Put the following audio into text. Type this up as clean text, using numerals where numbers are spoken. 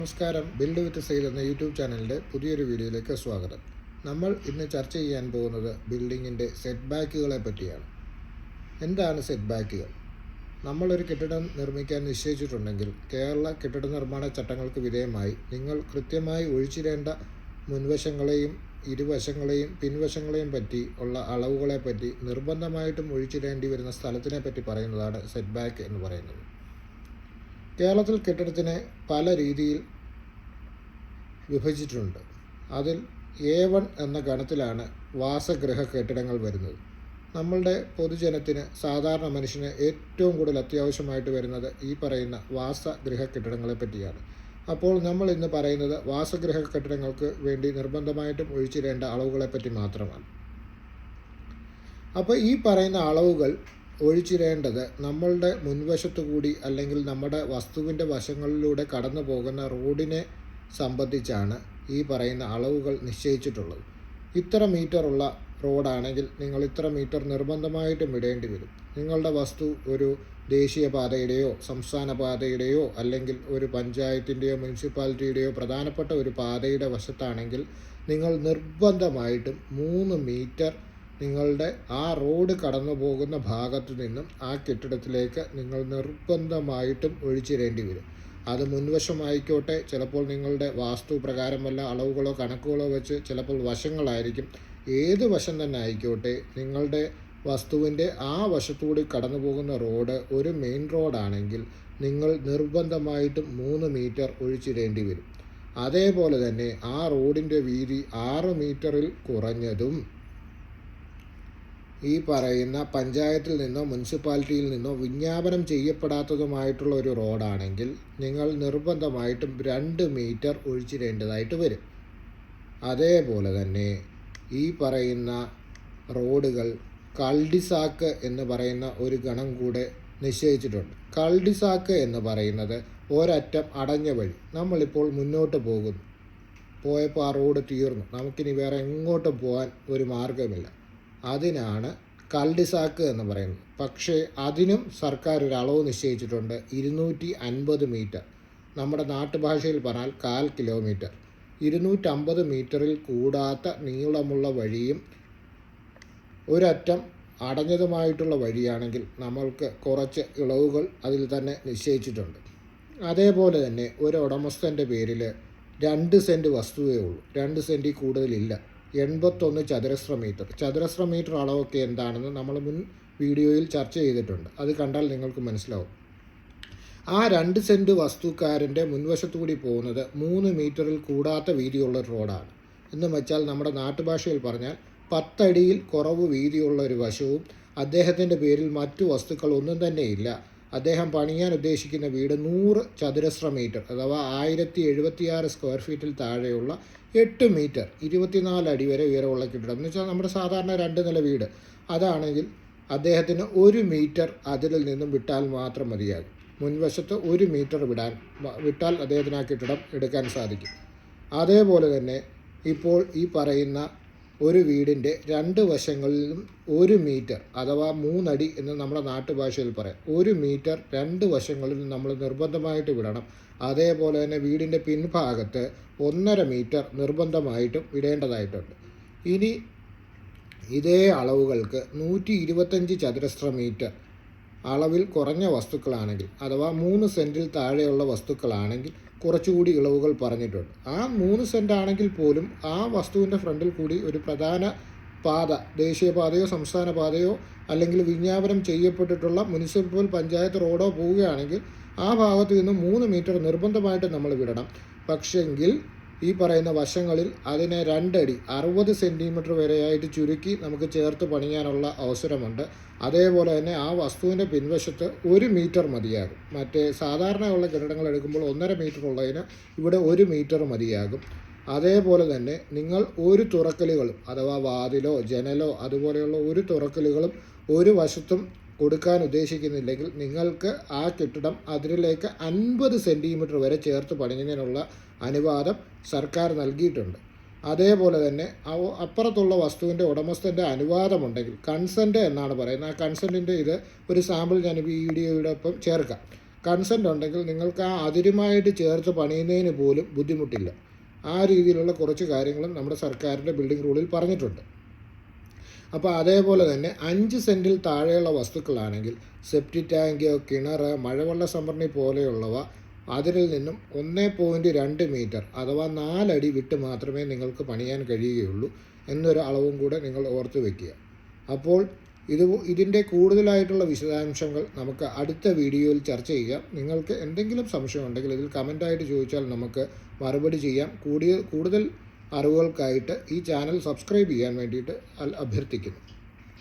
നമസ്കാരം. ബിൽഡ് വിത്ത് സെയിൽ എന്ന യൂട്യൂബ് ചാനലിൻ്റെ പുതിയൊരു വീഡിയോയിലേക്ക് സ്വാഗതം. നമ്മൾ ഇന്ന് ചർച്ച ചെയ്യാൻ പോകുന്നത് ബിൽഡിങ്ങിൻ്റെ സെറ്റ് ബാക്കുകളെ പറ്റിയാണ്. എന്താണ് സെറ്റ് ബാക്കുകൾ? നമ്മളൊരു കെട്ടിടം നിർമ്മിക്കാൻ നിശ്ചയിച്ചിട്ടുണ്ടെങ്കിൽ കേരള കെട്ടിട നിർമ്മാണ ചട്ടങ്ങൾക്ക് വിധേയമായി നിങ്ങൾ കൃത്യമായി ഒഴിച്ചിടേണ്ട മുൻവശങ്ങളെയും ഇരുവശങ്ങളെയും പിൻവശങ്ങളെയും പറ്റി ഉള്ള അളവുകളെ പറ്റി നിർബന്ധമായിട്ടും ഒഴിച്ചിടേണ്ടി വരുന്ന സ്ഥലത്തിനെ പറ്റി പറയുന്നതാണ് സെറ്റ് ബാക്ക് എന്ന് പറയുന്നത്. കേരളത്തിൽ കെട്ടിടത്തിനെ പല രീതിയിൽ വിഭജിച്ചിട്ടുണ്ട്. അതിൽ A1 എന്ന ഗണത്തിലാണ് വാസഗൃഹ കെട്ടിടങ്ങൾ വരുന്നത്. നമ്മളുടെ പൊതുജനത്തിന്, സാധാരണ മനുഷ്യന് ഏറ്റവും കൂടുതൽ അത്യാവശ്യമായിട്ട് വരുന്നത് ഈ പറയുന്ന വാസഗൃഹ കെട്ടിടങ്ങളെ പറ്റിയാണ്. അപ്പോൾ നമ്മൾ ഇന്ന് പറയുന്നത് വാസഗൃഹ കെട്ടിടങ്ങൾക്ക് വേണ്ടി നിർബന്ധമായിട്ടും ഒഴിച്ചിടേണ്ട അളവുകളെപ്പറ്റി മാത്രമാണ്. അപ്പോൾ ഈ പറയുന്ന അളവുകൾ ഒഴിച്ചിടേണ്ടത് നമ്മളുടെ മുൻവശത്തു കൂടി അല്ലെങ്കിൽ നമ്മുടെ വസ്തുവിൻ്റെ വശങ്ങളിലൂടെ കടന്നു പോകുന്ന റോഡിനെ സംബന്ധിച്ചാണ് ഈ പറയുന്ന അളവുകൾ നിശ്ചയിച്ചിട്ടുള്ളത്. ഇത്ര മീറ്ററുള്ള റോഡാണെങ്കിൽ നിങ്ങൾ ഇത്ര മീറ്റർ നിർബന്ധമായിട്ടും ഇടേണ്ടി വരും. നിങ്ങളുടെ വസ്തു ഒരു ദേശീയപാതയുടെയോ സംസ്ഥാന പാതയുടെയോ അല്ലെങ്കിൽ ഒരു പഞ്ചായത്തിൻ്റെയോ മുനിസിപ്പാലിറ്റിയുടെയോ പ്രധാനപ്പെട്ട ഒരു പാതയുടെ വശത്താണെങ്കിൽ നിങ്ങൾ നിർബന്ധമായിട്ടും 3 മീറ്റർ നിങ്ങളുടെ ആ റോഡ് കടന്നു പോകുന്ന ഭാഗത്തു നിന്നും ആ കെട്ടിടത്തിലേക്ക് നിങ്ങൾ നിർബന്ധമായിട്ടും ഒഴിച്ചിടേണ്ടി വരും. അത് മുൻവശമായിക്കോട്ടെ, ചിലപ്പോൾ നിങ്ങളുടെ വാസ്തു പ്രകാരം വല്ല അളവുകളോ കണക്കുകളോ വെച്ച് ചിലപ്പോൾ വശങ്ങളായിരിക്കും. ഏത് വശം തന്നെ ആയിക്കോട്ടെ, നിങ്ങളുടെ വസ്തുവിൻ്റെ ആ വശത്തുകൂടി കടന്നു പോകുന്ന റോഡ് ഒരു മെയിൻ റോഡാണെങ്കിൽ നിങ്ങൾ നിർബന്ധമായിട്ടും 3 മീറ്റർ ഒഴിച്ചിടേണ്ടി വരും. അതേപോലെ തന്നെ ആ റോഡിൻ്റെ വീതി 6 മീറ്ററിൽ കുറഞ്ഞതും ഈ പറയുന്ന പഞ്ചായത്തിൽ നിന്നോ മുനിസിപ്പാലിറ്റിയിൽ നിന്നോ വിജ്ഞാപനം ചെയ്യപ്പെടാത്തതുമായിട്ടുള്ള ഒരു റോഡാണെങ്കിൽ നിങ്ങൾ നിർബന്ധമായിട്ടും 2 മീറ്റർ ഒഴിച്ചിടേണ്ടതായിട്ട് വരും. അതേപോലെ തന്നെ ഈ പറയുന്ന റോഡുകൾ കൾഡിസാക്ക് എന്ന് പറയുന്ന ഒരു ഗണം കൂടെ നിശ്ചയിച്ചിട്ടുണ്ട്. കൾഡിസാക്ക് എന്ന് പറയുന്നത് ഒരറ്റം അടഞ്ഞ വഴി. നമ്മളിപ്പോൾ മുന്നോട്ട് പോയപ്പോൾ ആ റോഡ് തീർന്നു, നമുക്കിനി വേറെ എങ്ങോട്ടും പോകാൻ ഒരു മാർഗമില്ല. അതിനാണ് കൾഡിസാക്ക് എന്ന് പറയുന്നത്. പക്ഷേ അതിനും സർക്കാർ ഒരു അളവ് നിശ്ചയിച്ചിട്ടുണ്ട്, 250 മീറ്റർ. നമ്മുടെ നാട്ടുഭാഷയിൽ പറഞ്ഞാൽ 1/4 കിലോമീറ്റർ. 250 മീറ്ററിൽ കൂടാത്ത നീളമുള്ള വഴിയും ഒരറ്റം അടഞ്ഞതുമായിട്ടുള്ള വഴിയാണെങ്കിൽ നമ്മൾക്ക് കുറച്ച് ഇളവുകൾ അതിൽ തന്നെ നിശ്ചയിച്ചിട്ടുണ്ട്. അതേപോലെ തന്നെ ഒരു ഉടമസ്ഥൻ്റെ പേരിൽ 2 സെൻറ്റ് വസ്തുവേ ഉള്ളൂ, 2 സെൻറ്റിൽ കൂടുതലില്ല. 81 ചതുരശ്ര മീറ്റർ അളവൊക്കെ എന്താണെന്ന് നമ്മൾ മുൻ വീഡിയോയിൽ ചർച്ച ചെയ്തിട്ടുണ്ട്. അത് കണ്ടാൽ നിങ്ങൾക്ക് മനസ്സിലാവും. ആ 2 സെൻറ്റ് വസ്തുക്കാരൻ്റെ മുൻവശത്തുകൂടി പോകുന്നത് 3 മീറ്ററിൽ കൂടാത്ത വീതിയുള്ള റോഡാണ്. എന്ന് വെച്ചാൽ നമ്മുടെ നാട്ടുഭാഷയിൽ പറഞ്ഞാൽ 10 അടിയിൽ കുറവ് വീതിയുള്ള ഒരു വശവും അദ്ദേഹത്തിൻ്റെ പേരിൽ മറ്റു വസ്തുക്കൾ ഒന്നും തന്നെ ഇല്ല. അദ്ദേഹം പണിയാൻ ഉദ്ദേശിക്കുന്ന വീട് 100 ചതുരശ്ര മീറ്റർ അഥവാ 1076 സ്ക്വയർ ഫീറ്റിൽ താഴെയുള്ള 8 മീറ്റർ 24 അടി വരെ ഉയരമുള്ള കെട്ടിടം എന്ന് വെച്ചാൽ നമ്മുടെ സാധാരണ 2 നില വീട്. അതാണെങ്കിൽ അദ്ദേഹത്തിന് 1 മീറ്റർ അതിരിൽ നിന്നും വിട്ടാൽ മാത്രം മതിയാകും. മുൻവശത്ത് 1 മീറ്റർ വിട്ടാൽ അദ്ദേഹത്തിന് ആ കെട്ടിടം എടുക്കാൻ സാധിക്കും. അതേപോലെ തന്നെ ഇപ്പോൾ ഈ പറയുന്ന ഒരു വീടിൻ്റെ 2 വശങ്ങളിലും 1 മീറ്റർ അഥവാ 3 അടി എന്ന് നമ്മുടെ നാട്ടുഭാഷയിൽ പറയാം. 1 മീറ്റർ 2 വശങ്ങളിലും നമ്മൾ നിർബന്ധമായിട്ട് വിടണം. അതേപോലെ തന്നെ വീടിൻ്റെ പിൻഭാഗത്ത് 1.5 മീറ്റർ നിർബന്ധമായിട്ടും ഇടേണ്ടതായിട്ടുണ്ട്. ഇനി ഇതേ അളവുകൾക്ക് 125 ചതുരശ്ര മീറ്റർ അളവിൽ കുറഞ്ഞ വസ്തുക്കളാണെങ്കിൽ അഥവാ 3 സെൻറ്റിൽ താഴെയുള്ള വസ്തുക്കളാണെങ്കിൽ കുറച്ചുകൂടി ഇളവുകൾ പറഞ്ഞിട്ടുണ്ട്. ആ 3 സെൻറ്റ് ആണെങ്കിൽ പോലും ആ വസ്തുവിൻ്റെ ഫ്രണ്ടിൽ കൂടി ഒരു പ്രധാന പാത, ദേശീയപാതയോ സംസ്ഥാന പാതയോ അല്ലെങ്കിൽ വിജ്ഞാപനം ചെയ്യപ്പെട്ടിട്ടുള്ള മുനിസിപ്പൽ പഞ്ചായത്ത് റോഡോ പോവുകയാണെങ്കിൽ ആ ഭാഗത്ത് നിന്ന് 3 മീറ്റർ നിർബന്ധമായിട്ട് നമ്മൾ വിടണം. പക്ഷെങ്കിൽ ഈ പറയുന്ന വശങ്ങളിൽ അതിനെ 2 അടി 60 സെൻറ്റിമീറ്റർ വരെയായിട്ട് ചുരുക്കി നമുക്ക് ചേർത്ത് പണിയാനുള്ള അവസരമുണ്ട്. അതേപോലെ തന്നെ ആ വസ്തുവിൻ്റെ പിൻവശത്ത് 1 മീറ്റർ മതിയാകും. മറ്റേ സാധാരണയുള്ള കെട്ടിടങ്ങൾ എടുക്കുമ്പോൾ 1.5 മീറ്റർ ഉള്ളതിന് ഇവിടെ 1 മീറ്റർ മതിയാകും. അതേപോലെ തന്നെ നിങ്ങൾ ഒരു തുറക്കലുകളും അഥവാ വാതിലോ ജനലോ അതുപോലെയുള്ള ഒരു തുറക്കലുകളും ഒരു വശത്തും കൊടുക്കാൻ ഉദ്ദേശിക്കുന്നില്ലെങ്കിൽ നിങ്ങൾക്ക് ആ കെട്ടിടം അതിരിലേക്ക് 50 സെൻറ്റിമീറ്റർ വരെ ചേർത്ത് പണിയുന്നതിനുള്ള അനുവാദം സർക്കാർ നൽകിയിട്ടുണ്ട്. അതേപോലെ തന്നെ അപ്പുറത്തുള്ള വസ്തുവിൻ്റെ ഉടമസ്ഥൻ്റെ അനുവാദമുണ്ടെങ്കിൽ, കൺസെൻറ്റ് എന്നാണ് പറയുന്നത്, ആ കൺസെൻറ്റിൻ്റെ ഇത് ഒരു സാമ്പിൾ ഞാൻ വീഡിയോയുടെ ഒപ്പം ചേർക്കാം. കൺസെൻ്റ് ഉണ്ടെങ്കിൽ നിങ്ങൾക്ക് ആ അതിരുമായിട്ട് ചേർത്ത് പണിയുന്നതിന് പോലും ബുദ്ധിമുട്ടില്ല. ആ രീതിയിലുള്ള കുറച്ച് കാര്യങ്ങളും നമ്മുടെ സർക്കാരിൻ്റെ ബിൽഡിംഗ് റൂളിൽ പറഞ്ഞിട്ടുണ്ട്. അപ്പോൾ അതേപോലെ തന്നെ 5 സെൻറ്റിൽ താഴെയുള്ള വസ്തുക്കളാണെങ്കിൽ സെപ്റ്റി ടാങ്ക്, കിണർ, മഴവെള്ള സംഭരണി പോലെയുള്ളവ അതിരിൽ നിന്നും 1.2 മീറ്റർ അഥവാ 4 അടി വിട്ട് മാത്രമേ നിങ്ങൾക്ക് പണിയാൻ കഴിയുകയുള്ളൂ എന്നൊരു അളവും കൂടെ നിങ്ങൾ ഓർത്ത് വയ്ക്കുക. അപ്പോൾ ഇതിൻ്റെ കൂടുതലായിട്ടുള്ള വിശദാംശങ്ങൾ നമുക്ക് അടുത്ത വീഡിയോയിൽ ചർച്ച ചെയ്യാം. നിങ്ങൾക്ക് എന്തെങ്കിലും സംശയം ഉണ്ടെങ്കിൽ ഇതിൽ കമൻ്റായിട്ട് ചോദിച്ചാൽ നമുക്ക് മറുപടി ചെയ്യാം. കൂടുതൽ അറിവുകൾക്കായിട്ട് ഈ ചാനൽ സബ്സ്ക്രൈബ് ചെയ്യാൻ വേണ്ടിയിട്ട് അഭ്യർത്ഥിക്കുന്നു.